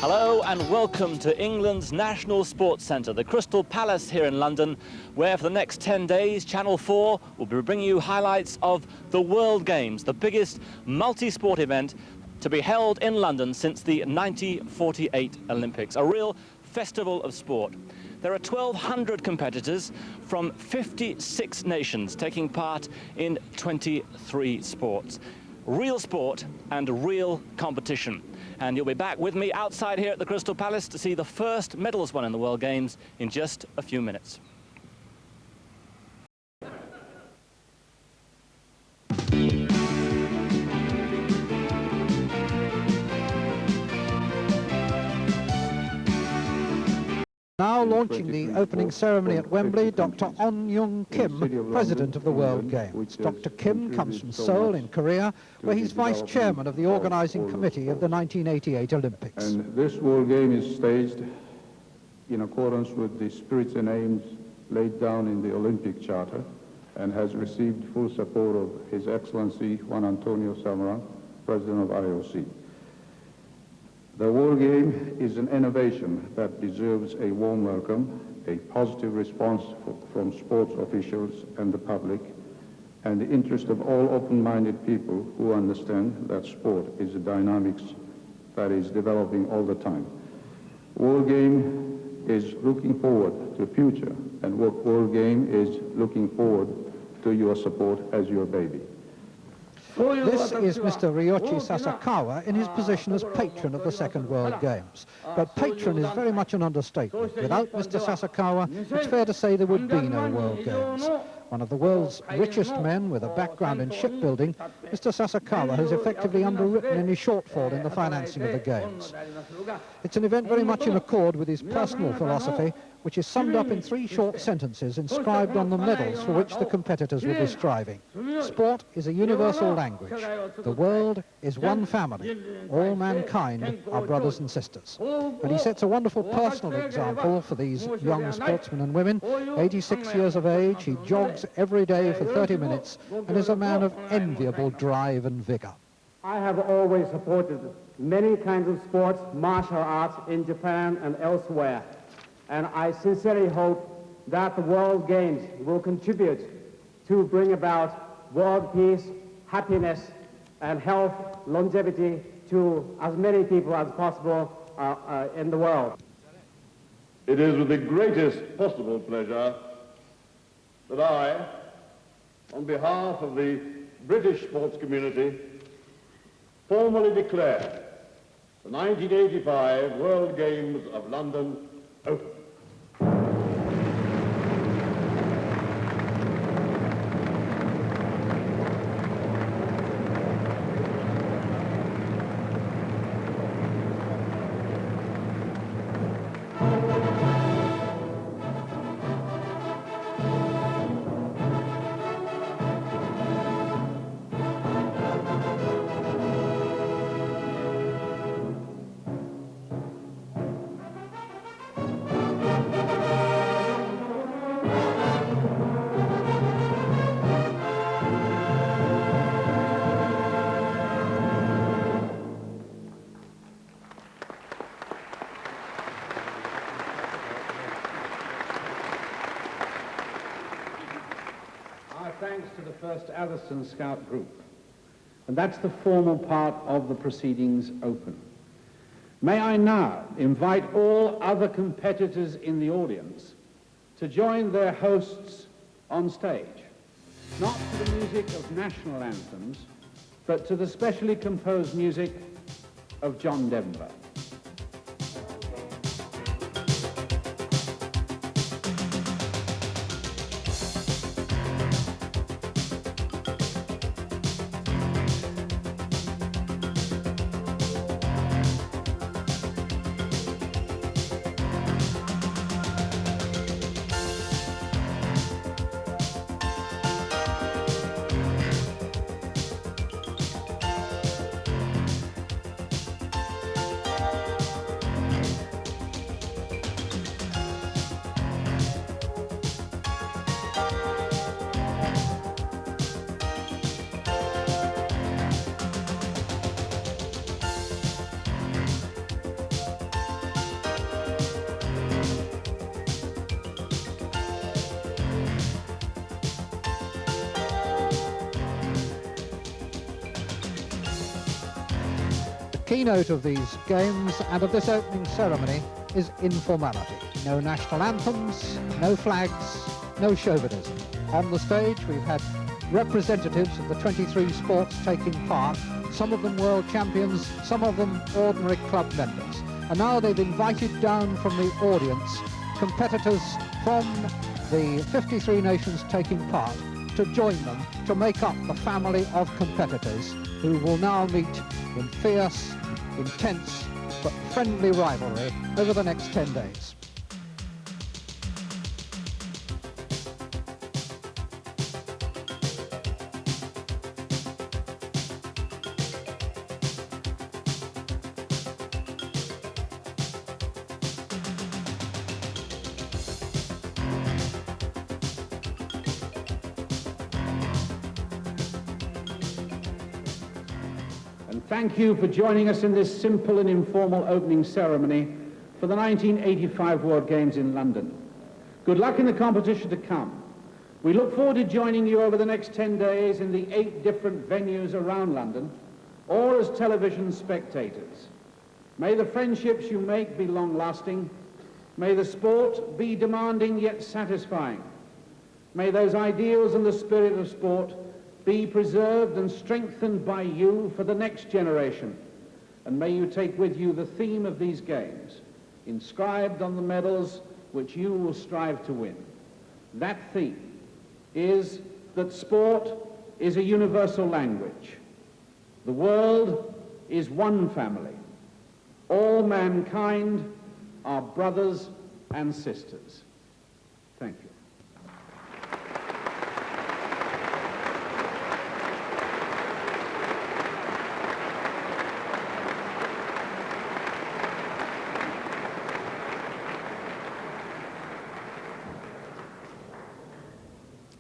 Hello and welcome to England's National Sports Centre, the Crystal Palace here in London, where for the next 10 days, Channel 4 will be bringing you highlights of the World Games, the biggest multi-sport event to be held in London since the 1948 Olympics, a real festival of sport. There are 1,200 competitors from 56 nations taking part in 23 sports. Real sport and real competition. And you'll be back with me outside here at the Crystal Palace to see the first medals won in the World Games in just a few minutes. Now launching the opening ceremony at Wembley, Dr. On Young Kim, President of the World Games. Dr. Kim comes from Seoul in Korea, where he's Vice Chairman of the Organising Committee of the 1988 Olympics. And this World Game is staged in accordance with the spirits and aims laid down in the Olympic Charter and has received full support of His Excellency Juan Antonio Samaranch, President of IOC. The World Game is an innovation that deserves a warm welcome, a positive response from sports officials and the public, and the interest of all open-minded people who understand that sport is a dynamics that is developing all the time. World Game is looking forward to the future, and World Game is looking forward to your support as your baby. This is Mr. Ryoichi Sasakawa in his position as patron of the Second World Games. But patron is very much an understatement. Without Mr. Sasakawa, it's fair to say there would be no World Games. One of the world's richest men with a background in shipbuilding, Mr. Sasakawa has effectively underwritten any shortfall in the financing of the Games. It's an event very much in accord with his personal philosophy, which is summed up in 3 short sentences inscribed on the medals for which the competitors will be striving. Sport is a universal language. The world is one family. All mankind are brothers and sisters. And he sets a wonderful personal example for these young sportsmen and women. 86 years of age, he jogs every day for 30 minutes and is a man of enviable drive and vigor. I have always supported many kinds of sports, martial arts in Japan and elsewhere. And I sincerely hope that the World Games will contribute to bring about world peace, happiness, and health, longevity to as many people as possible in the world. It is with the greatest possible pleasure that I, on behalf of the British sports community, formally declare the 1985 World Games of London open. Thanks to the 1st Atherstone Scout Group. And that's the formal part of the proceedings open. May I now invite all other competitors in the audience to join their hosts on stage, not to the music of national anthems, but to the specially composed music of John Denver. keynote of these games and of this opening ceremony is informality. No national anthems, no flags, no chauvinism. On the stage we've had representatives of the 23 sports taking part, some of them world champions, some of them ordinary club members. And now they've invited down from the audience competitors from the 53 nations taking part to join them to make up the family of competitors who will now meet in fierce, intense but friendly rivalry over the next 10 days. Thank you for joining us in this simple and informal opening ceremony for the 1985 World Games in London. Good luck in the competition to come. We look forward to joining you over the next 10 days in the 8 different venues around London, all as television spectators. May the friendships you make be long-lasting. May the sport be demanding yet satisfying. May those ideals and the spirit of sport be preserved and strengthened by you for the next generation. And may you take with you the theme of these games, inscribed on the medals which you will strive to win. That theme is that sport is a universal language. The world is one family. All mankind are brothers and sisters. Thank you.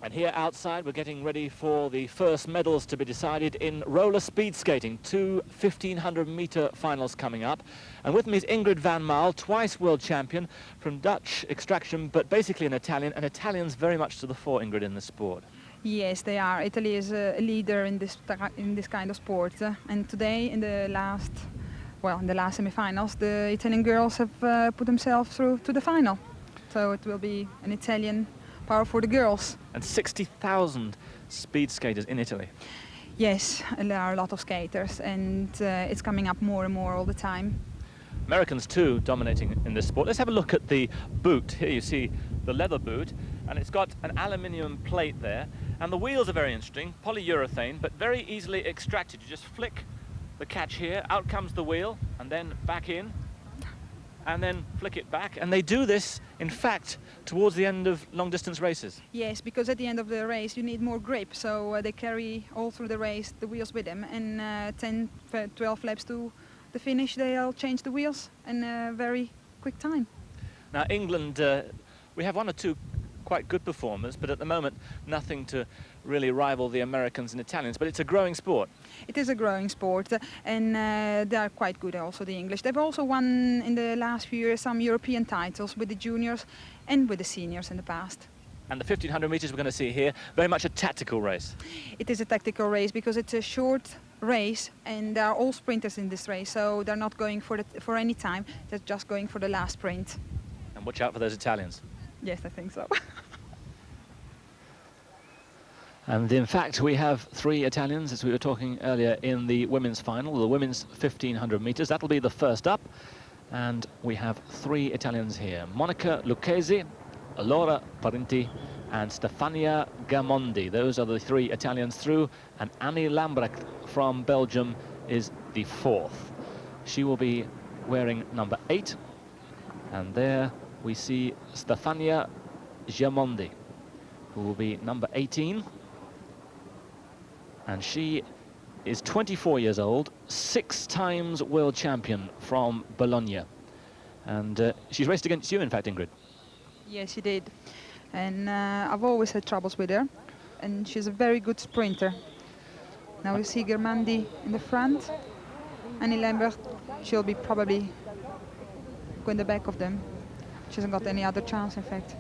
And here outside, we're getting ready for the first medals to be decided in roller speed skating. 2 1500-meter finals coming up. And with me is Ingrid van Maal, twice world champion from Dutch extraction, but basically an Italian. And Italians very much to the fore, Ingrid, in the sport. Yes, they are. Italy is a leader in this kind of sport. And today, in the last semi-finals, the Italian girls have put themselves through to the final. So it will be an Italian power for the girls. And 60,000 speed skaters in Italy. Yes, there are a lot of skaters, and it's coming up more and more all the time. Americans too dominating in this sport. Let's have a look at the boot. Here you see the leather boot, and it's got an aluminium plate there, and the wheels are very interesting, polyurethane, but very easily extracted. You just flick the catch here, out comes the wheel, and then back in, and then flick it back. And they do this, in fact, towards the end of long-distance races. Yes, because at the end of the race you need more grip, so they carry all through the race the wheels with them, and 10, 12 laps to the finish they'll change the wheels in a very quick time. Now England, we have 1 or 2 quite good performers, but at the moment nothing to really rival the Americans and Italians, but it's a growing sport. It is a growing sport, and they are quite good also, the English. They've also won in the last few years some European titles with the juniors and with the seniors in the past. And the 1500 meters we're going to see here, very much a tactical race. It is a tactical race because it's a short race, and there are all sprinters in this race, so they're not going for any time, they're just going for the last sprint. And watch out for those Italians. Yes, I think so. And in fact, we have 3 Italians, as we were talking earlier, in the women's final, the women's 1500 meters. That'll be the first up. And we have 3 Italians here. Monica Lucchesi, Laura Parenti, and Stefania Gamondi. Those are the 3 Italians through. And Annie Lambrecht from Belgium is the 4th. She will be wearing number 8. And there we see Stefania Gamondi, who will be number 18. And she is 24 years old, 6 times world champion from Bologna. And she's raced against you, in fact, Ingrid. Yes, she did. And I've always had troubles with her. And she's a very good sprinter. Now we see Germandi in the front. Annie Lambert, she'll be probably going the back of them. She hasn't got any other chance, in fact.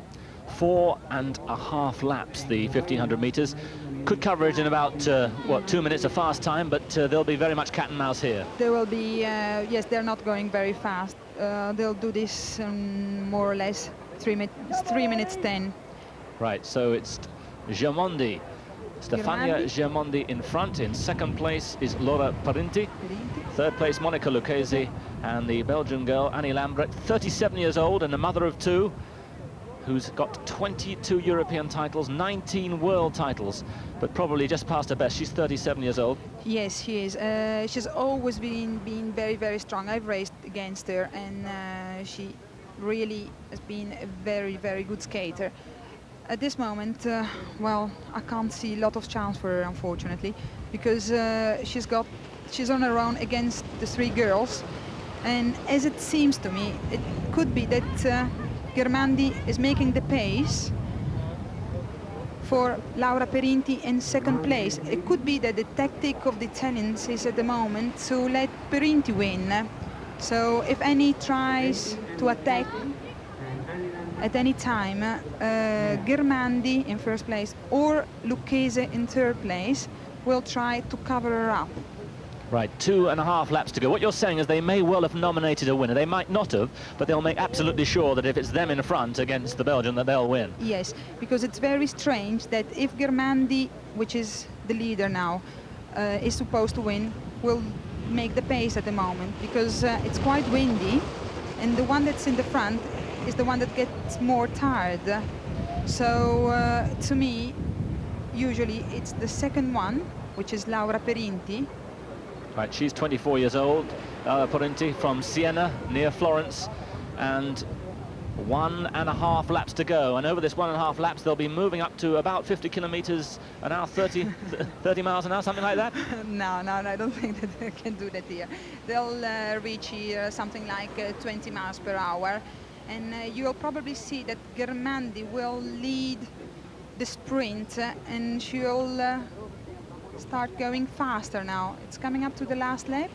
4.5 laps, the 1500 meters. could cover it in about, what, 2 minutes of fast time, but there'll be very much cat and mouse here. There will be, yes, they're not going very fast. They'll do this more or less 3 minutes 10. Right, so it's Germondi, Stefania Germondi in front. In second place is Laura Parinti. Third place, Monica Lucchesi, and the Belgian girl, Annie Lambrecht, 37 years old and a mother of two, who's got 22 European titles, 19 world titles, but probably just past her best. She's 37 years old. Yes, she is. She's always been very, very strong. I've raced against her, and she really has been a very, very good skater. At this moment, well, I can't see a lot of chance for her, unfortunately, because she's on her own against the three girls, and as it seems to me, it could be that Germandi is making the pace for Laura Perinti in second place. It could be that the tactic of the Italians is at the moment to let Perinti win. So if Annie tries to attack at any time, Germandi in first place or Lucchese in third place will try to cover her up. Right, 2.5 laps to go. What you're saying is they may well have nominated a winner. They might not have, but they'll make absolutely sure that if it's them in front against the Belgian, that they'll win. Yes, because it's very strange that if Germandi, which is the leader now, is supposed to win, will make the pace at the moment, because it's quite windy, and the one that's in the front is the one that gets more tired. So to me, usually it's the second one, which is Laura Perinti. Right, she's 24 years old, Perinti, from Siena, near Florence, and 1.5 laps to go. And over this 1.5 laps, they'll be moving up to about 50 kilometers an hour, 30 miles an hour, something like that? No, I don't think that they can do that here. They'll reach here something like 20 miles per hour. And you'll probably see that Germandi will lead the sprint, and she'll start going faster now. It's coming up to the last lap,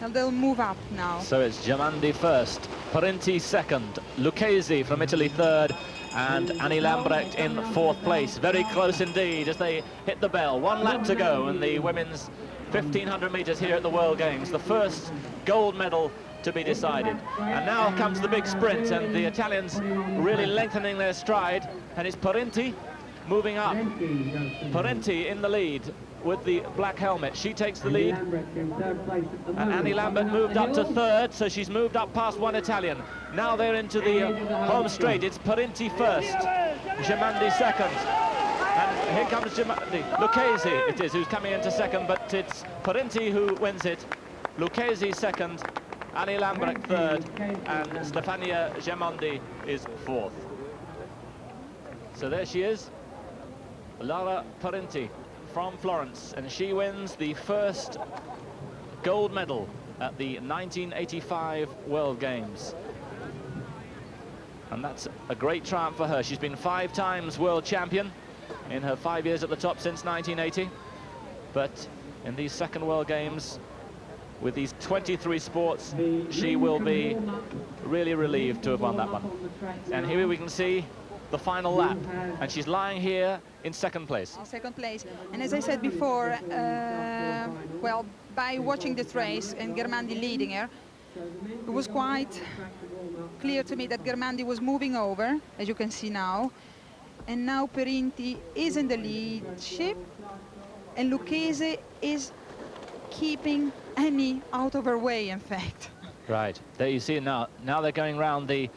and they'll move up now. So it's Germandi first, Perinti second, Lucchesi from Italy third, and Annie Lambrecht in fourth place. Very close indeed as they hit the bell. 1 lap to go in the women's 1,500 meters here at the World Games. The first gold medal to be decided. And now comes the big sprint, and the Italians really lengthening their stride, and it's Perinti moving up. Perinti in the lead with the black helmet. She takes the lead, and Annie Lambert moved up to third, so she's moved up past one Italian. Now they're into the home straight. It's Perinti first, Germandi second, and here comes Lucchesi it is who's coming into second, but it's Perinti who wins it. Lucchesi second, Annie Lambrecht third, and Stefania Germandi is fourth. So there she is, Laura Perinti from Florence, and she wins the first gold medal at the 1985 World Games. And that's a great triumph for her. She's been 5 times world champion in her 5 years at the top since 1980. But in these second World Games, with these 23 sports, she will be really relieved to have won that one. And here we can see the final lap, and she's lying here in second place. Second place, and as I said before, well, by watching this race and Germandi leading her, it was quite clear to me that Germandi was moving over, as you can see now, and now Perinti is in the leadership, and Lucchese is keeping Annie out of her way, in fact. Right, there you see now. Now they're going round the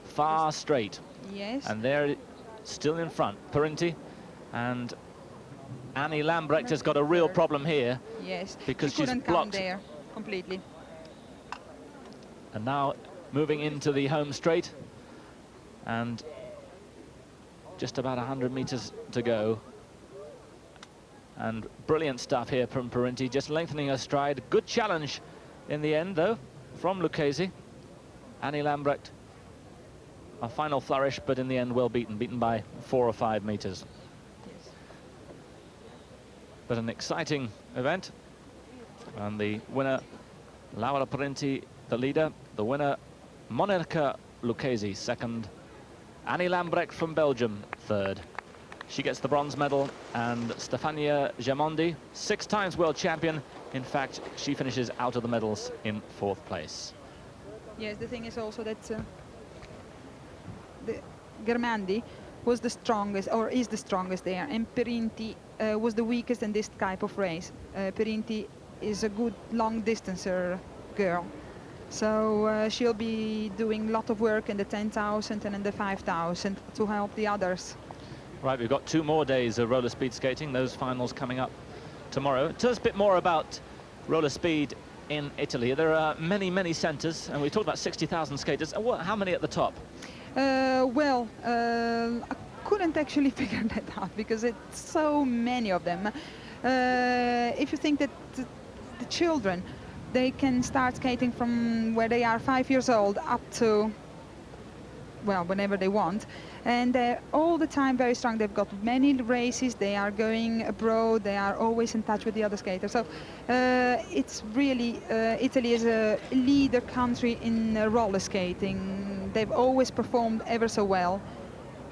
far straight. Yes. And they're still in front, Perinti, and Annie Lambrecht has got a real problem here. Yes, because she she's couldn't blocked come there completely. And now moving into the home straight, and just about 100 meters to go. And brilliant stuff here from Perinti, just lengthening her stride. Good challenge in the end, though, from Lucchesi. Annie Lambrecht, a final flourish, but in the end well beaten by 4 or 5 meters. Yes. But an exciting event. And the winner, Laura Perinti, the leader. The winner, Monica Lucchesi, second. Annie Lambrecht from Belgium, third. She gets the bronze medal, and Stefania Gemondi, 6 times world champion. In fact, she finishes out of the medals in 4th place. Yes, the thing is also that the Germandi was the strongest, or is the strongest there, and Perinti was the weakest in this type of race. Perinti is a good long distancer girl, so she'll be doing a lot of work in the 10,000 and in the 5,000 to help the others. Right, we've got 2 more days of roller speed skating, those finals coming up tomorrow. Tell us a bit more about roller speed in Italy. There are many, many centres, and we talked about 60,000 skaters. How many at the top? I couldn't actually figure that out because it's so many of them. If you think that the children, they can start skating from where they are 5 years old up to, well, whenever they want, and they're all the time very strong. They've got many races, they are going abroad, they are always in touch with the other skaters. So it's really, Italy is a leader country in roller skating. They've always performed ever so well,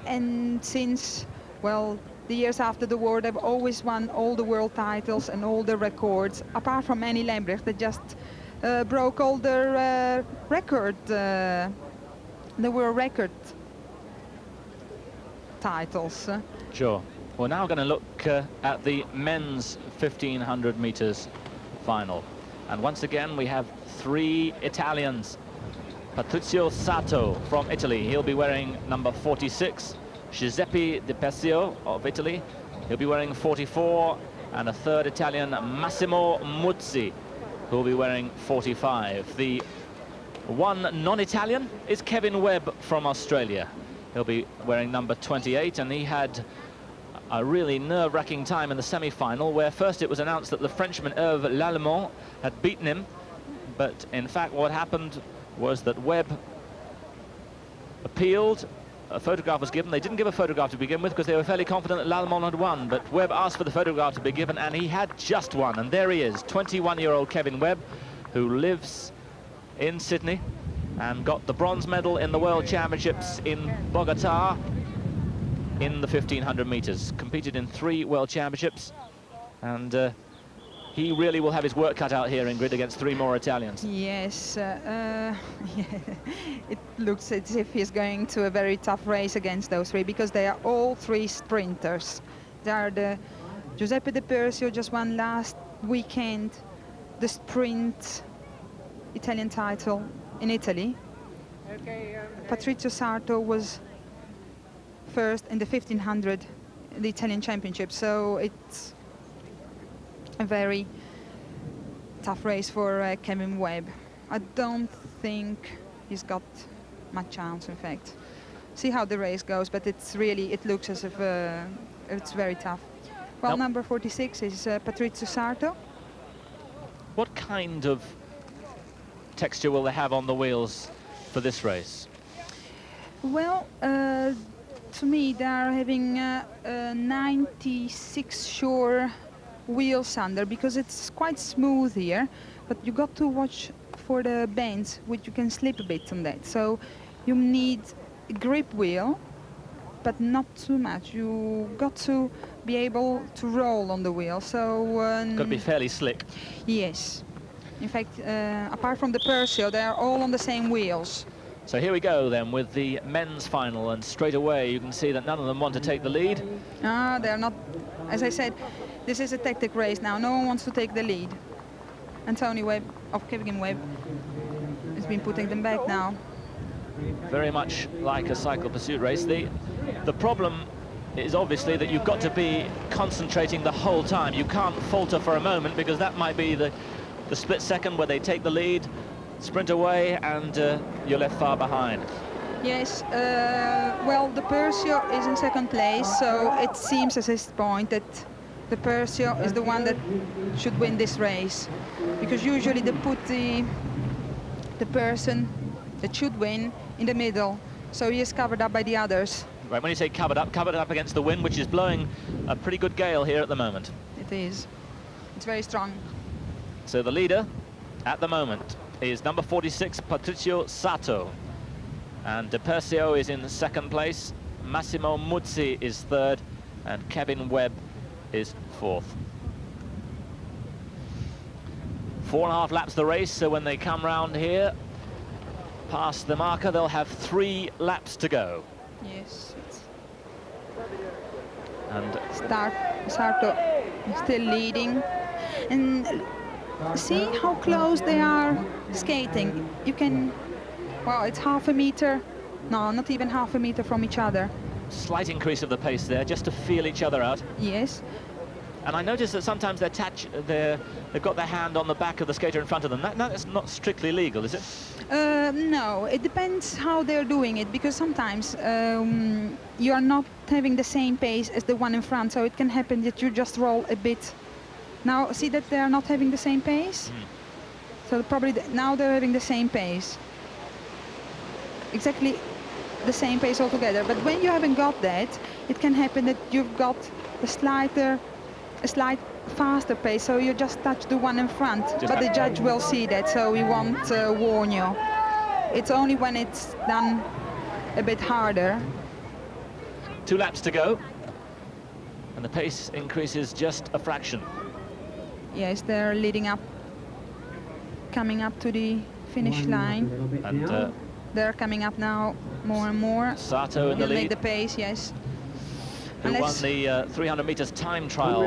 and since, well, the years after the war, they've always won all the world titles and all the records, apart from Annie Lambrecht, that just broke all the the world record titles. Sure. We're now going to look at the men's 1,500 meters final. And once again, we have 3 Italians. Patrizio Sato from Italy, he'll be wearing number 46. Giuseppe Di Persio of Italy, he'll be wearing 44. And a 3rd Italian, Massimo Muzzi, who'll be wearing 45. The one non-Italian is Kevin Webb from Australia. He'll be wearing number 28, and he had a really nerve-wracking time in the semi-final, where first it was announced that the Frenchman Hervé Lallemand had beaten him, but in fact what happened was that Webb appealed, a photograph was given. They didn't give a photograph to begin with because they were fairly confident that Lallemand had won, but Webb asked for the photograph to be given, and he had just won. And there he is, 21-year-old Kevin Webb, who lives in Sydney and got the bronze medal in the World Championships in Bogota in the 1,500 meters. Competed in 3 World Championships, and he really will have his work cut out here, Ingrid, against 3 more Italians. Yes, yeah. It looks as if he's going to a very tough race against those 3, because they are all 3 sprinters. They are the Giuseppe Di Persio just won last weekend the sprint Italian title in Italy. Patrizio Sarto was first in the 1,500, the Italian championship, so it's a very tough race for Kevin Webb. I don't think he's got much chance, in fact. See how the race goes, but it's really, it looks as if it's very tough. Well, Nope. Number 46 is Patrizio Sarto. What kind of texture will they have on the wheels for this race? Well, to me, they are having 96 Shore wheels under, because it's quite smooth here, but you got to watch for the bends, which you can slip a bit on that. So you need a grip wheel, but not too much. You got to be able to roll on the wheel. So Got to be fairly slick. yes. In fact, apart from the Persio, they are all on the same wheels. So here we go then with the men's final, and straight away you can see that none of them want to take the lead. They're not, as I said, this is a tactic race now. No one wants to take the lead. And Tony Webb, of Kevin Webb, has been putting them back now. Very much like a cycle pursuit race. The problem is obviously that you've got to be concentrating the whole time. You can't falter for a moment, because that might be the split second where they take the lead, sprint away, and you're left far behind. Yes, well, the Persio is in 2nd place, so it seems at this point that the Persio is the one that should win this race, because usually they put the person that should win in the middle, so he is covered up by the others. Right, when you say covered up against the wind, which is blowing a pretty good gale here at the moment. It is. It's very strong. So the leader at the moment is number 46, Patrizio Sato. And Di Persio is in 2nd place. Massimo Muzzi is 3rd. and Kevin Webb is 4th. 4.5 laps the race, so when they come round here, past the marker, they'll have 3 laps to go. Yes. And Sarto is still leading. And see how close they are skating. You can, well, it's half a meter. No, not even half a meter from each other. slight increase of the pace there, just to feel each other out. Yes. And I noticed that sometimes they've got their hand on the back of the skater in front of them. That's not strictly legal, is it? No, it depends how they're doing it, because sometimes you are not having the same pace as the one in front, so it can happen that you just roll a bit. Now, see that they're not having the same pace? So probably now they're having the same pace. Exactly the same pace altogether. But when you haven't got that, it can happen that you've got a slight faster pace, so you just touch the one in front. But the judge will see that, so he won't warn you. It's only when it's done a bit harder. 2 laps to go, and the pace increases just a fraction. Yes, they're leading up, coming up to the finish line. And they're coming up now more and more. Sato in the lead. Make the pace, yes. Who won the 300 meters time trial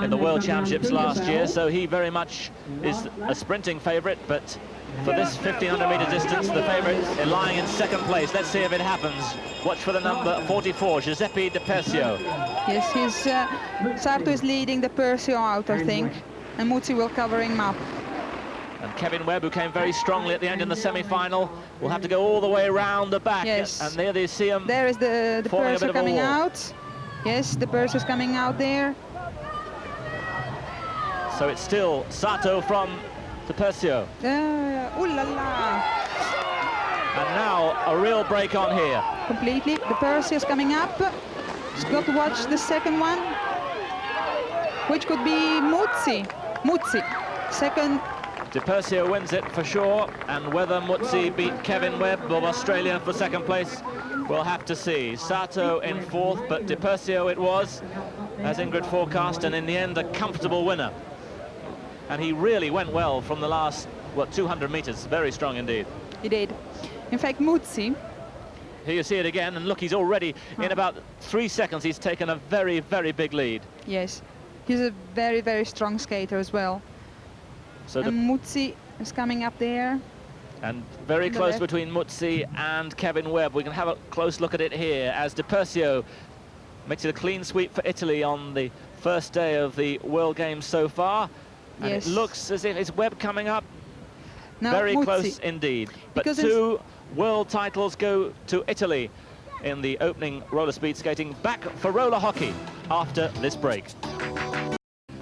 in the World Championships last year, so he very much is a sprinting favourite, but for this 1500 meter distance, the favourite is lying in second place. Let's see if it happens. Watch for the number 44, Giuseppe Di Persio. Yes, Sarto is leading the Persio out, I think, and Muzzi will cover him up. And Kevin Webb, who came very strongly at the end in the semi-final, will have to go all the way around the back. Yes. And there they see him. There is the Persio coming out. Yes, the Persio is coming out there. So it's still Sato from the Persio. Ooh la la. And now a real break on here. Completely. The Persio is coming up. He's got to watch the second one, which could be Muzzi. Second. Di Persio wins it for sure, and whether Muzzi beat Kevin Webb of Australia for second place, we'll have to see. Sato in fourth, but Di Persio it was, as Ingrid forecast, and in the end a comfortable winner. And he really went well from the last, 200 meters, very strong indeed. He did. In fact, Muzzi. Here you see it again, and look, he's already, in about 3 seconds, he's taken a very, very big lead. Yes, he's a very, very strong skater as well. So and Muzzi is coming up there. And very close between Muzzi and Kevin Webb. We can have a close look at it here as Di Persio makes it a clean sweep for Italy on the first day of the World Games so far. And yes. It looks as if it's Webb coming up. No, very Muzzi. Close indeed. But because 2 world titles go to Italy in the opening roller speed skating. Back for roller hockey after this break.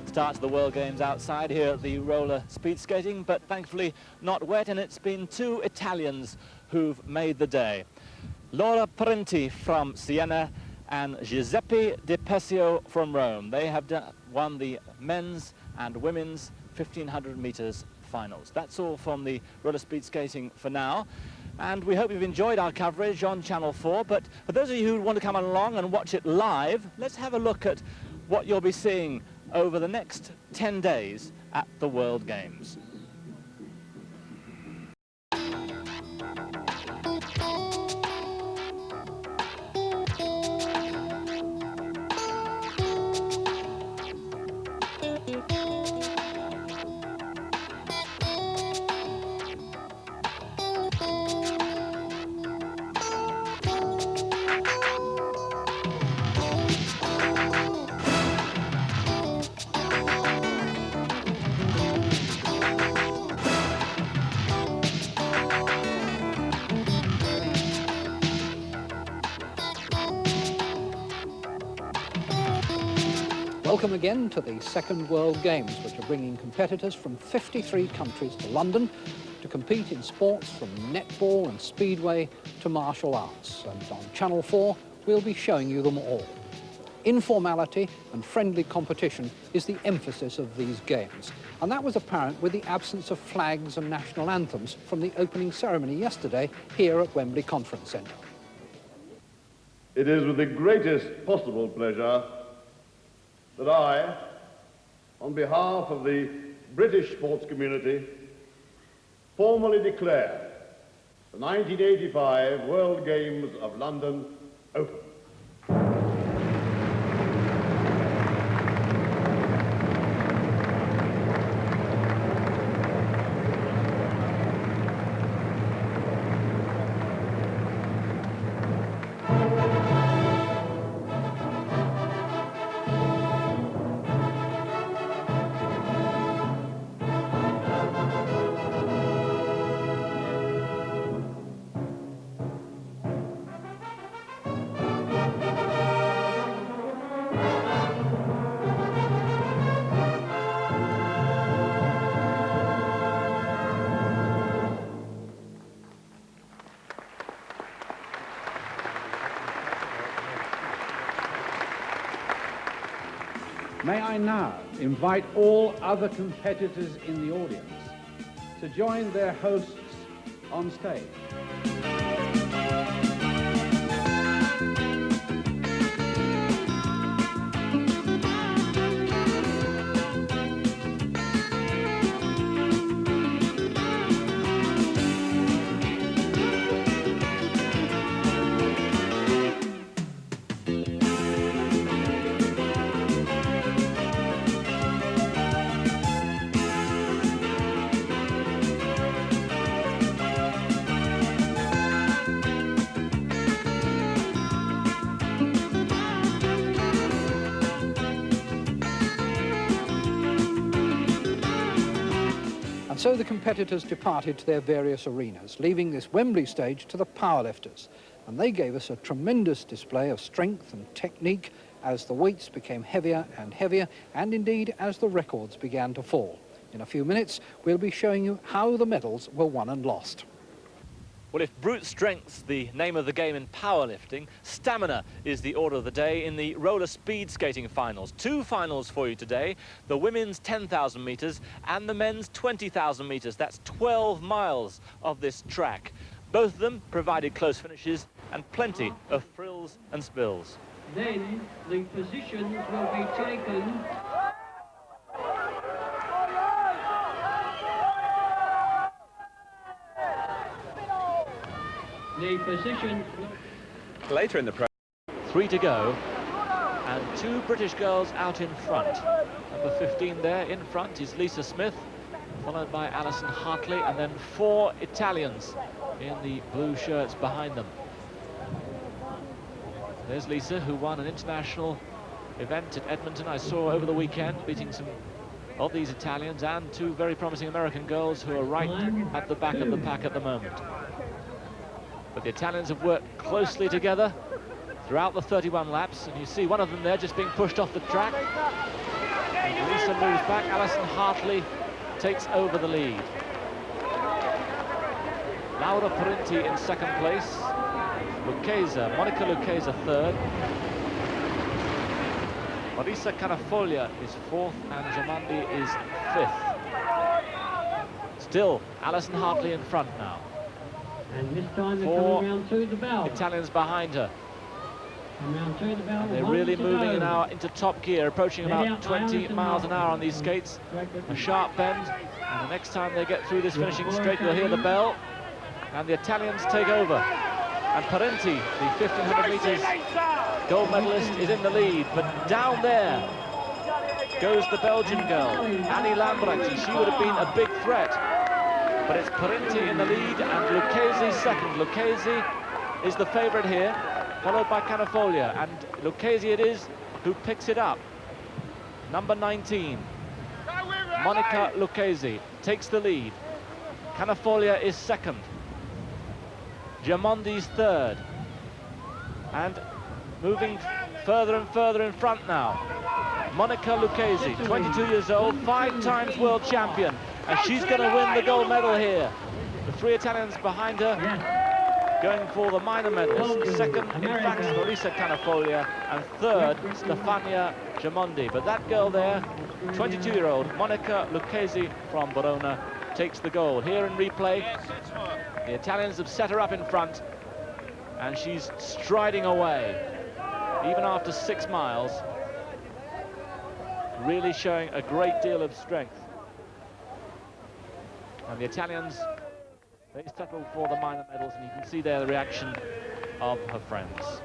Start of the World Games outside here at the roller speed skating, but thankfully not wet, and it's been 2 Italians who've made the day. Laura Parenti from Siena and Giuseppe Di Persio from Rome. They have won the men's and women's 1500 meters finals. That's all from the roller speed skating for now. And we hope you've enjoyed our coverage on Channel 4, but for those of you who want to come along and watch it live, let's have a look at what you'll be seeing over the next 10 days at the World Games. Welcome again to the second World Games, which are bringing competitors from 53 countries to London to compete in sports from netball and speedway to martial arts. And on Channel 4, we'll be showing you them all. Informality and friendly competition is the emphasis of these games. And that was apparent with the absence of flags and national anthems from the opening ceremony yesterday here at Wembley Conference Centre. It is with the greatest possible pleasure that I, on behalf of the British sports community, formally declare the 1985 World Games of London open. May I now invite all other competitors in the audience to join their hosts on stage. And so the competitors departed to their various arenas, leaving this Wembley stage to the powerlifters. And they gave us a tremendous display of strength and technique as the weights became heavier and heavier, and indeed as the records began to fall. In a few minutes, we'll be showing you how the medals were won and lost. Well, if brute strength's the name of the game in powerlifting, stamina is the order of the day in the roller speed skating finals. Two finals for you today, the women's 10,000 metres and the men's 20,000 metres. That's 12 miles of this track. Both of them provided close finishes and plenty of frills and spills. Then the positions will be taken. The positions later in the program. 3 to go, and 2 British girls out in front. Number 15 there in front is Lisa Smith, followed by Alison Hartley, and then 4 Italians in the blue shirts behind them. There's Lisa, who won an international event at Edmonton I saw over the weekend, beating some of these Italians and 2 very promising American girls who are right at the back of the pack at the moment. But the Italians have worked closely together throughout the 31 laps, and you see one of them there just being pushed off the track. And Lisa moves back, Alison Hartley takes over the lead. Laura Parenti in second place, Monica Lucchese third, Marisa Canafoglia is fourth, and Giamandi is fifth. Still, Alison Hartley in front now. and this time they're 4 coming round to the bell. Italians behind her. Round to the bell. And they're really moving now into top gear, approaching about 20 miles an hour on these skates. A sharp bend, and the next time they get through this finishing straight, you'll hear the bell, and the Italians take over. And Parenti, the 1500 meters gold medalist, is in the lead, but down there goes the Belgian girl, Annie Lambrecht. She would have been a big threat, but it's Parenti in the lead and Lucchese second. Lucchese is the favorite here, followed by Canafoglia, and Lucchese it is who picks it up. Number 19, Monica Lucchese, takes the lead. Canafoglia is second. Giamondi's third. And moving further and further in front now, Monica Lucchese, 22 years old, 5 times world champion, and she's going to win the gold medal here. The 3 Italians behind her going for the minor medals. Second, in fact, Marisa Canafoglia, and third, Stefania Giamondi. But that girl there, 22-year-old Monica Lucchese from Verona, takes the gold. Here in replay, the Italians have set her up in front, and she's striding away, even after 6 miles. really showing a great deal of strength. And the Italians, they settle for the minor medals, and you can see there the reaction of her friends.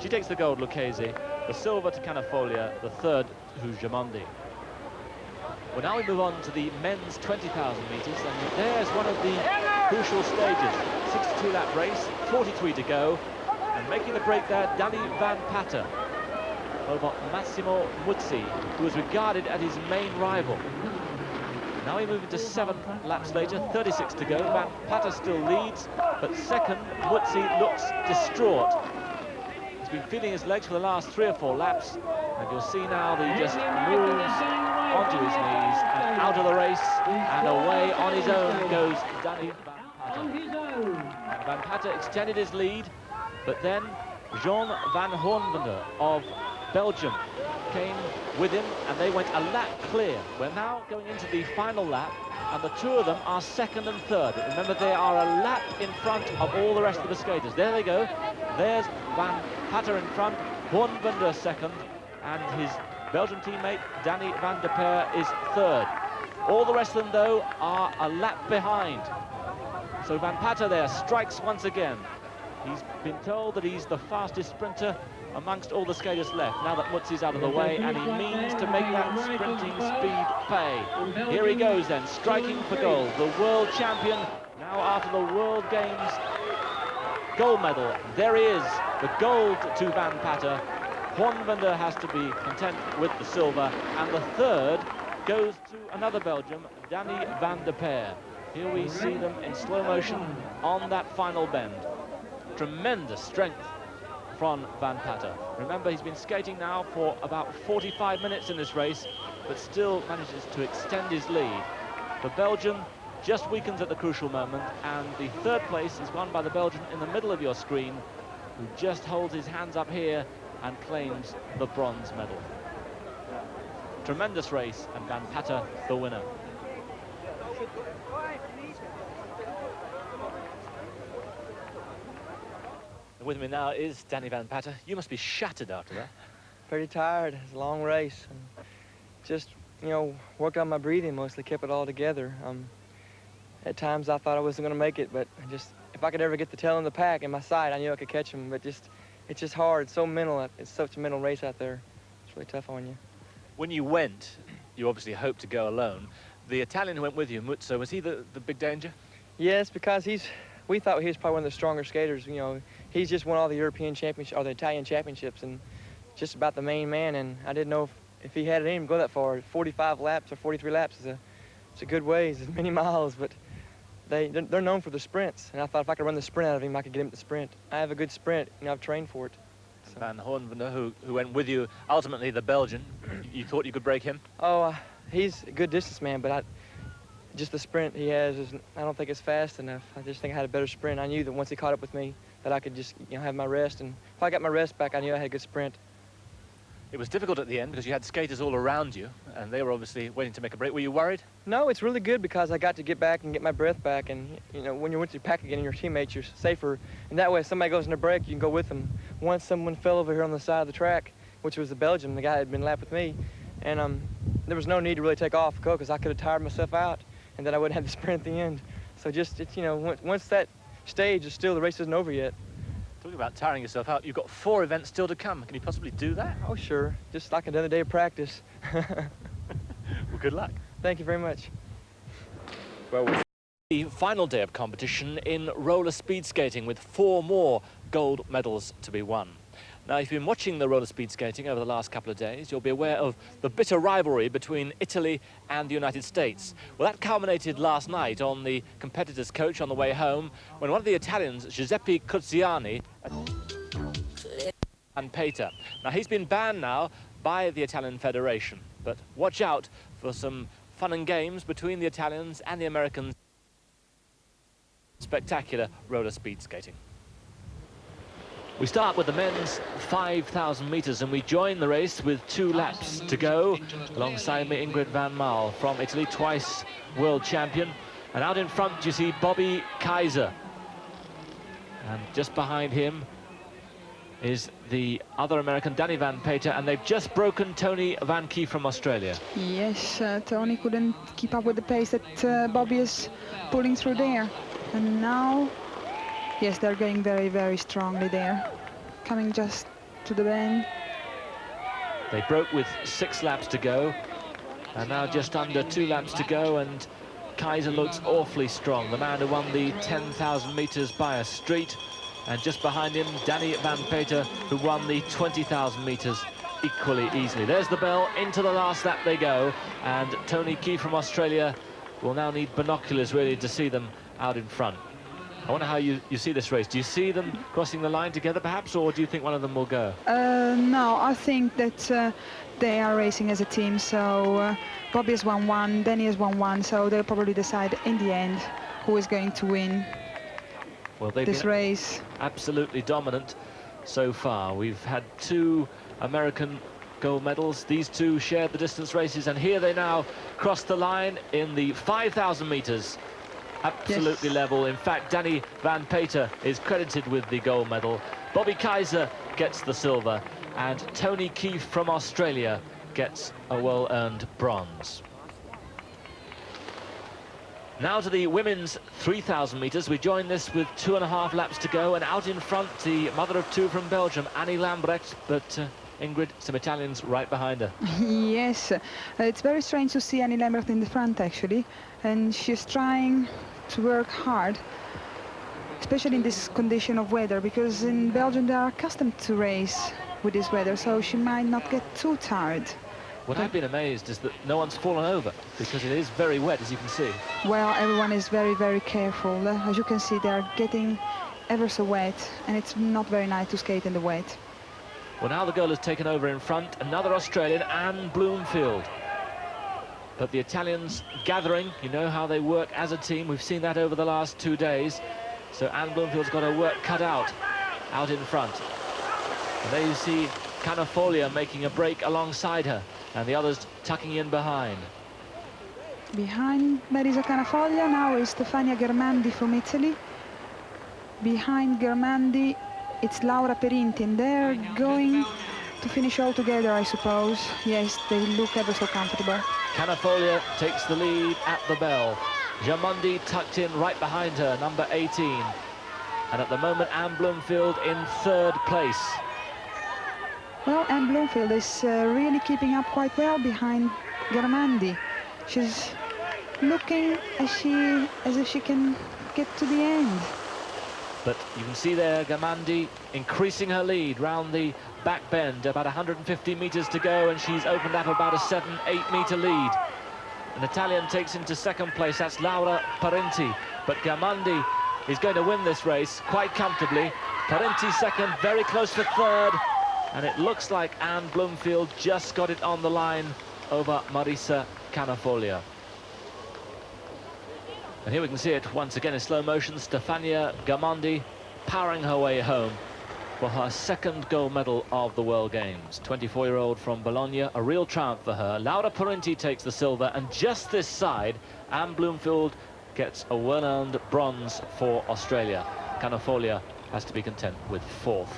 She takes the gold, Lucchese, the silver to Cannafoglia, the third to Gimondi. Well, now we move on to the men's 20,000 metres, and there's one of the crucial stages. 62-lap race, 43 to go, and making the break there, Danny Van Patter over Massimo Muzzi, who was regarded as his main rival. Now we move into 7 laps later, 36 to go. Van Patter still leads, but second, Muzzi looks distraught. He's been feeling his legs for the last 3 or 4 laps, and you'll see now that he just moves onto his knees and out of the race, and away on his own goes Danny Van Patter. And Van Patter extended his lead, but then Jean van Hoornwender of Belgium came with him, and they went a lap clear. We're now going into the final lap, and the two of them are second and third. Remember, they are a lap in front of all the rest of the skaters. There they go. There's Van Patter in front, Hoornwender second, and his Belgian teammate Danny van der Peer is third. All the rest of them, though, are a lap behind. So Van Patter there strikes once again. He's been told that he's the fastest sprinter amongst all the skaters left, now that Muzzi's out of the way, and he means to make that sprinting speed pay. Here he goes then, striking for gold. The world champion, now after the World Games gold medal. There he is, the gold to Van Patter. Hoornwender has to be content with the silver, and the third goes to another Belgian, Danny van der Peer. Here we see them in slow motion on that final bend. Tremendous strength from Van Patter. Remember, he's been skating now for about 45 minutes in this race, but still manages to extend his lead. The Belgian just weakens at the crucial moment, and the third place is won by the Belgian in the middle of your screen, who just holds his hands up here and claims the bronze medal. Tremendous race, and Van Patter the winner. With me now is Danny Van Patter. You must be shattered after that. Pretty tired. It's a long race. And just, you know, worked on my breathing mostly, kept it all together. At times I thought I wasn't going to make it, but if I could ever get the tail in the pack in my sight, I knew I could catch him. But it's just hard. It's so mental. It's such a mental race out there. It's really tough on you. When you went, you obviously hoped to go alone. The Italian who went with you, Muzzi, was he the big danger? Yes, because we thought he was probably one of the stronger skaters. You know, he's just won all the European championships, or the Italian championships, and just about the main man. And I didn't know if he had it in him to go that far. 45 laps or 43 laps it's a good ways, it's many miles, but they're known for the sprints. And I thought if I could run the sprint out of him, I could get him to sprint. I have a good sprint, you know, I've trained for it. So. Van Hoornwender, who went with you, ultimately the Belgian, you thought you could break him? Oh, he's a good distance man, but just the sprint he has, I don't think it's fast enough. I just think I had a better sprint. I knew that once he caught up with me, that I could just, you know, have my rest. And if I got my rest back, I knew I had a good sprint. It was difficult at the end because you had skaters all around you, and they were obviously waiting to make a break. Were you worried? No, it's really good because I got to get back and get my breath back. And, you know, when you're with your pack again and your teammates, you're safer. And that way, if somebody goes in a break, you can go with them. Once someone fell over here on the side of the track, which was the Belgian, the guy that had been lapped with me, and there was no need to really take off because I could have tired myself out, and then I wouldn't have the sprint at the end. So you know, once that stage is still, the race isn't over yet. Talking about tiring yourself out, you've got 4 events still to come. Can you possibly do that? Oh, sure. Just like another day of practice. Well, good luck. Thank you very much. Well, the final day of competition in roller speed skating with 4 more gold medals to be won. Now, if you've been watching the roller speed skating over the last couple of days, you'll be aware of the bitter rivalry between Italy and the United States. Well, that culminated last night on the competitors' coach on the way home when one of the Italians, Giuseppe Cuzziani, and Peter. Now, he's been banned now by the Italian Federation, but watch out for some fun and games between the Italians and the Americans. Spectacular roller speed skating. We start with the men's 5,000 metres, and we join the race with 2 laps to go. Alongside me, Ingrid Van Maal from Italy, twice world champion. And out in front, you see Bobby Kaiser. And just behind him, is the other American, Danny Van Pater, and they've just broken Tony Van Key from Australia. Yes, Tony couldn't keep up with the pace that Bobby is pulling through there. And now, yes, they're going very, very strongly there. Coming just to the bend. They broke with 6 laps to go, and now just under 2 laps to go, and Kaiser looks awfully strong, the man who won the 10,000 meters by a street. And just behind him, Danny Van Pater, who won the 20,000 meters equally easily. There's the bell, into the last lap they go, and Tony Key from Australia will now need binoculars really to see them out in front. I wonder how you see this race. Do you see them crossing the line together perhaps, or do you think one of them will go? No, I think that they are racing as a team, so Bobby is 1-1, Danny is 1-1, so they'll probably decide in the end who is going to win. Well, they've this been race. Absolutely dominant so far. We've had 2 American gold medals. These 2 shared the distance races, and here they now cross the line in the 5,000 meters. Absolutely level. In fact, Danny Van Pater is credited with the gold medal. Bobby Kaiser gets the silver, and Tony Key from Australia gets a well-earned bronze. Now to the women's 3,000 meters. We join this with 2.5 laps to go, and out in front, the mother of 2 from Belgium, Annie Lambrecht, but Ingrid, some Italians right behind her. Yes, it's very strange to see Annie Lambrecht in the front, actually, and she's trying to work hard, especially in this condition of weather, because in Belgium they are accustomed to race with this weather, so she might not get too tired. What I've been amazed is that no one's fallen over, because it is very wet, as you can see. Well, everyone is very, very careful. As you can see, they're getting ever so wet, and it's not very nice to skate in the wet. Well, now the girl has taken over in front, another Australian, Anne Bloomfield. But the Italians gathering, you know how they work as a team. We've seen that over the last 2 days. So Anne Bloomfield's got her work cut out in front. And there you see Canafolia making a break alongside her, and the others tucking in behind. Behind Marisa Canafolia now is Stefania Germandi from Italy. Behind Germandi, it's Laura Perinti, and they're going to finish all together, I suppose. Yes, they look ever so comfortable. Canafolia takes the lead at the bell. Germandi tucked in right behind her, number 18. And at the moment, Anne Bloomfield in 3rd place. Well, Anne Bloomfield is really keeping up quite well behind Germandi. She's looking as if she can get to the end. But you can see there Germandi increasing her lead round the back bend, about 150 meters to go, and she's opened up about a 7-8 meter lead. An Italian takes into 2nd place, that's Laura Parenti, but Germandi is going to win this race quite comfortably. Parenti 2nd, very close to 3rd, and it looks like Anne Bloomfield just got it on the line over Marisa Canafolia. And here we can see it once again in slow motion, Stefania Germandi powering her way home for her 2nd gold medal of the World Games. 24-year-old from Bologna, a real triumph for her. Laura Parenti takes the silver, and just this side, Anne Bloomfield gets a well-earned bronze for Australia. Canafolia has to be content with 4th.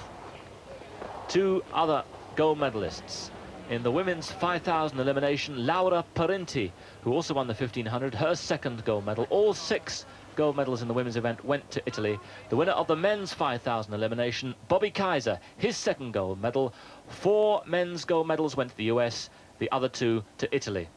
2 other gold medalists. In the women's 5,000 elimination, Laura Parenti, who also won the 1,500, her 2nd gold medal. All 6 gold medals in the women's event went to Italy. The winner of the men's 5,000 elimination, Bobby Kaiser, his 2nd gold medal. 4 men's gold medals went to the US, the other 2 to Italy.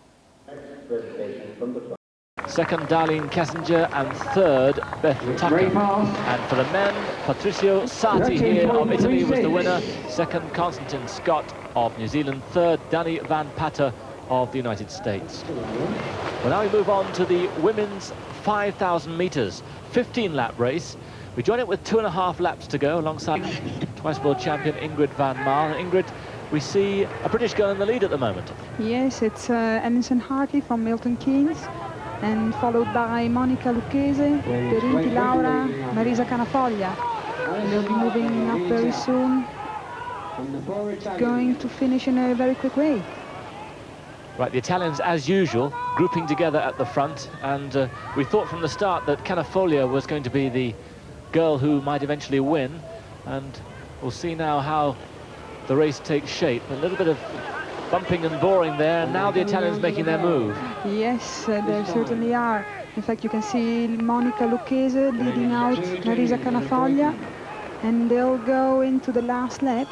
2nd, Darlene Kessinger, and 3rd, Beth Tucker. And for the men, Patricio Sarti here of Italy was the winner. 2nd, Constantine Scott of New Zealand. 3rd, Danny Van Pater of the United States. Well, now we move on to the women's 5,000 meters, 15-lap race. We join it with 2.5 laps to go alongside twice world champion Ingrid Van Maar. Ingrid, we see a British girl in the lead at the moment. Yes, it's Alison Hartley from Milton Keynes, and followed by Monica Lucchese, Perinti Laura, Marisa Canafolia. They'll be moving up very soon, going to finish in a very quick way. Right, the Italians, as usual, grouping together at the front, and we thought from the start that Canafolia was going to be the girl who might eventually win, and We'll see now how the race takes shape. A little bit of bumping and boring there, and now the Italians making their move. Yes, they certainly are. In fact, you can see Monica Lucchese leading out Marisa Canafoglia, and they'll go into the last lap.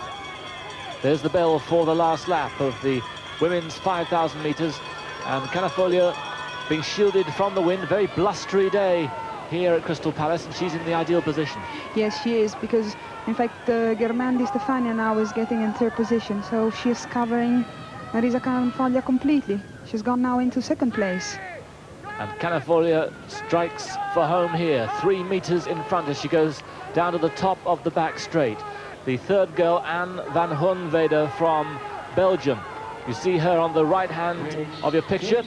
There's the bell for the last lap of the women's 5,000 meters, and Canafoglia being shielded from the wind. Very blustery day here at Crystal Palace, and she's in the ideal position. Yes, she is, because in fact Germandi Stefania now is getting in third position, so she is covering Marisa Canafoglia completely. She's gone now into second place. And Canafoglia strikes for home here, 3 meters in front as she goes down to the top of the back straight. The third girl, Anne van Hoornwede from Belgium. You see her on the right hand of your picture,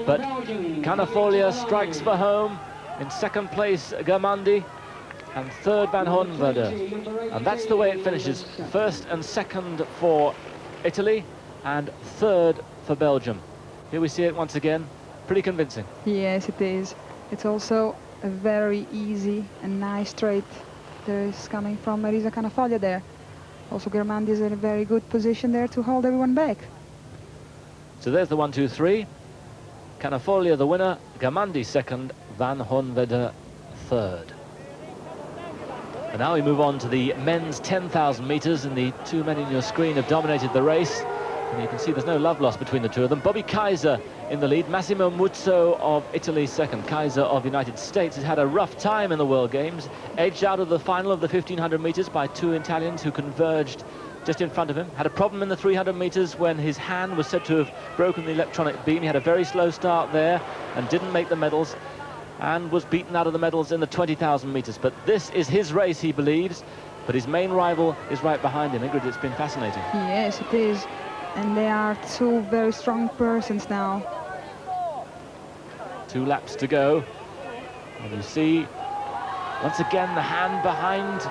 but Canafoglia strikes for home. In second place, Germandi, and third, Van Hoornwede. And that's the way it finishes. First and second for Italy, and third for Belgium. Here we see it once again. Pretty convincing. Yes, it is. It's also a very easy and nice straight. There is coming from Marisa Canafoglia there. Also, Germandi is in a very good position there to hold everyone back. So there's the 1, 2, 3. Canafoglia the winner, Germandi second, Van Hoornwede third. And now we move on to the men's 10,000 meters, and the two men in your screen have dominated the race. And you can see there's no love lost between the two of them. Bobby Kaiser in the lead, Massimo Muzzo of Italy second. Kaiser of the United States has had a rough time in the World Games, edged out of the final of the 1,500 meters by 2 Italians who converged just in front of him. Had a problem in the 300 meters when his hand was said to have broken the electronic beam. He had a very slow start there and didn't make the medals, and was beaten out of the medals in the 20,000 meters. But this is his race, he believes, but his main rival is right behind him. Ingrid, it's been fascinating. Yes, it is. And they are two very strong persons now. 2 laps to go. And you see, once again, the hand behind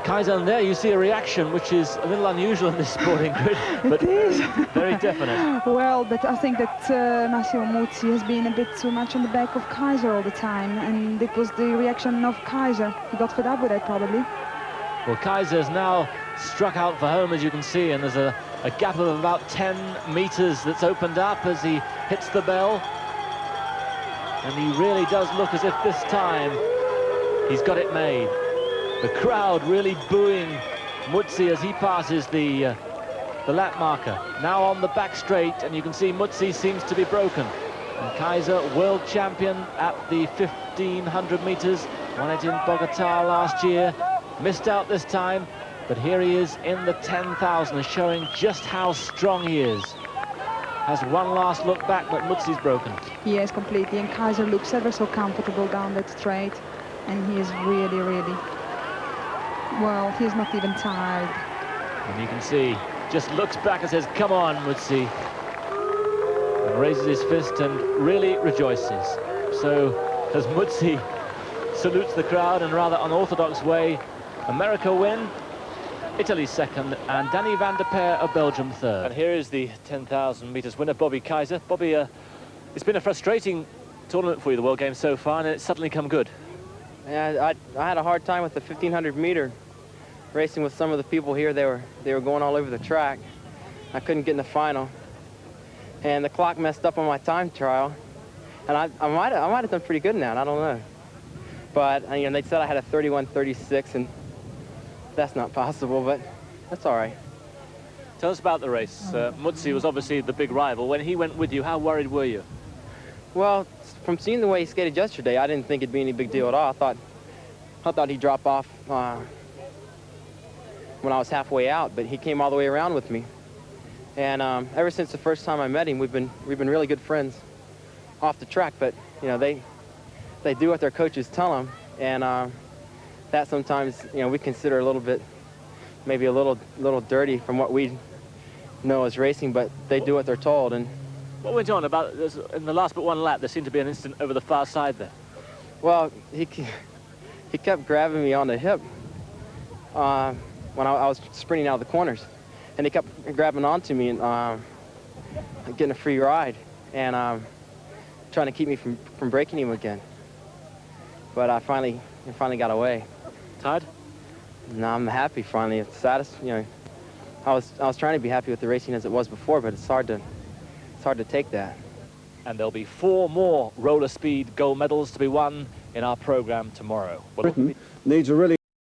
Kaiser. And there you see a reaction, which is a little unusual in this sporting grid, but It is. very definite. Well, but I think that Massimo Muzzi has been a bit too much on the back of Kaiser all the time, and it was the reaction of Kaiser. He got fed up with it, probably. Well, Kaiser's now struck out for home, as you can see, and there's a gap of about 10 meters that's opened up as he hits the bell. And he really does look as if this time he's got it made. The crowd really booing Muzzi as he passes the lap marker. Now on the back straight, and you can see Muzzi seems to be broken. And Kaiser, world champion at the 1,500 meters, won it in Bogota last year, missed out this time, but here he is in the 10,000, showing just how strong he is. Has one last look back, but Muzzi's broken. Yes, completely, and Kaiser looks ever so comfortable down that straight, and he is really, really, well, he's not even tired. And you can see, just looks back and says, come on, Muzzi. And raises his fist and really rejoices. So, as Muzzi salutes the crowd in a rather unorthodox way, America win, Italy second, and Danny van der Peer of Belgium third. And here is the 10,000 meters winner, Bobby Kaiser. Bobby, it's been a frustrating tournament for you, the World Games so far, and it's suddenly come good. Yeah, I had a hard time with the 1,500 meter racing with some of the people here. They were going all over the track. I couldn't get in the final, and the clock messed up on my time trial, and I might have done pretty good in that. I don't know, but you know, they said I had a 31:36, and that's not possible, but that's all right. Tell us about the race. Muzzi was obviously the big rival. When he went with you, how worried were you? Well, from seeing the way he skated yesterday, I didn't think it'd be any big deal at all. I thought he'd drop off when I was halfway out, but he came all the way around with me. And ever since the first time I met him, we've been really good friends off the track. But you know, they do what their coaches tell them, and that sometimes, you know, we consider a little bit, maybe a little dirty from what we know as racing, but they do what they're told. And what went on about in the last but one lap? There seemed to be an incident over the far side there. Well, he kept grabbing me on the hip when I was sprinting out of the corners, and he kept grabbing onto me and getting a free ride, and trying to keep me from breaking him again. But I finally got away. Tired? No, I'm happy finally. It's satisfying. You know, I was trying to be happy with the racing as it was before, but it's hard to take that. And there'll be 4 more roller speed gold medals to be won in our program tomorrow. Britain needs a really